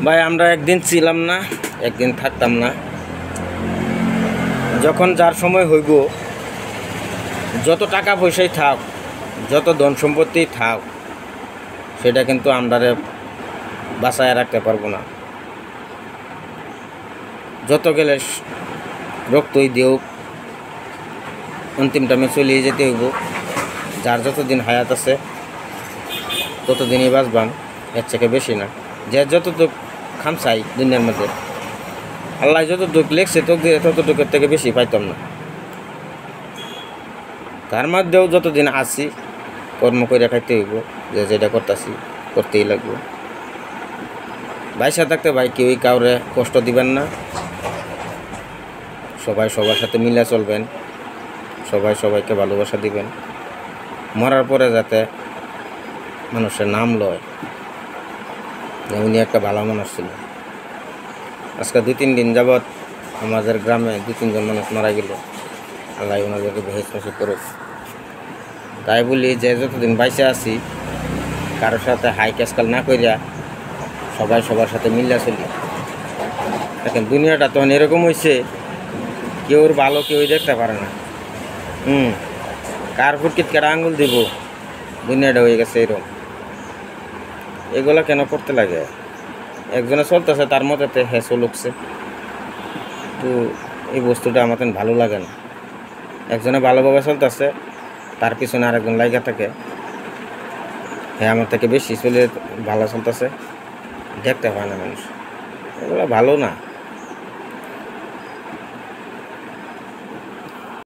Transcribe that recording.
ভাই আমরা একদিন ছিলাম না, একদিন থাকতাম না। যখন যার সময় হইব, যত টাকা পয়সাই থাক, যত ধন সম্পত্তি থাক, সেটা কিন্তু আমরা বাঁচায় রাখতে পারবো না। যত গেলে রক্তই দেউক, অন্তিম টাইমে চলিয়ে যেতে হইব। যার যতদিন হায়াত আছে ততদিনই বাঁচবান, এর থেকে বেশি না। যে যতটুক খামচাই দুনিয়ার মধ্যে, আল্লাহ যতটুক লেখছে ততটুকের থেকে বেশি পাইতাম না। তার মধ্যেও যতদিন আছি কর্ম করে খাইতে হইব, যে যেটা করতেছি করতেই লাগবে। ভাইসা থাকতে ভাই কেউই কাউরে কষ্ট দিবেন না, সবাই সবার সাথে মিলে চলবেন, সবাই সবাইকে ভালোবাসা দিবেন। মরার পরে যাতে মানুষের নাম লয় যে উনি একটা ভালো মানুষ ছিল। আজকে 2-3 দিন যাবৎ আমাদের গ্রামে 2-3 জন মানুষ মারা গেল, আল্লাহ ওনাদেরকে বেহেশত নসিব করুক। তাই বলি যে যতদিন বাইসে আছি কারোর সাথে হাই ক্যাসকাল না করিয়া সবাই সবার সাথে মিল্লা চলি। দেখেন দুনিয়াটা তখন এরকম হয়েছে, কেউর ভালো কেউই দেখতে পারে না। কার ফুটকিট কেটা আঙুল দিব, দুনিয়াটা হয়ে গেছে এরকম। এগুলা কেন করতে লাগে? একজনে চলতেছে তার মতে হ্যাঁ চলুকছে, তো এই বস্তুটা আমার ভালো লাগে না। একজনে ভালোভাবে চলতেছে, তার পিছনে আরেকজন লাইগা থাকে, হ্যাঁ আমার থেকে বেশি চলে ভালো চলতেছে, দেখতে পায় না মানুষ। এগুলো ভালো না।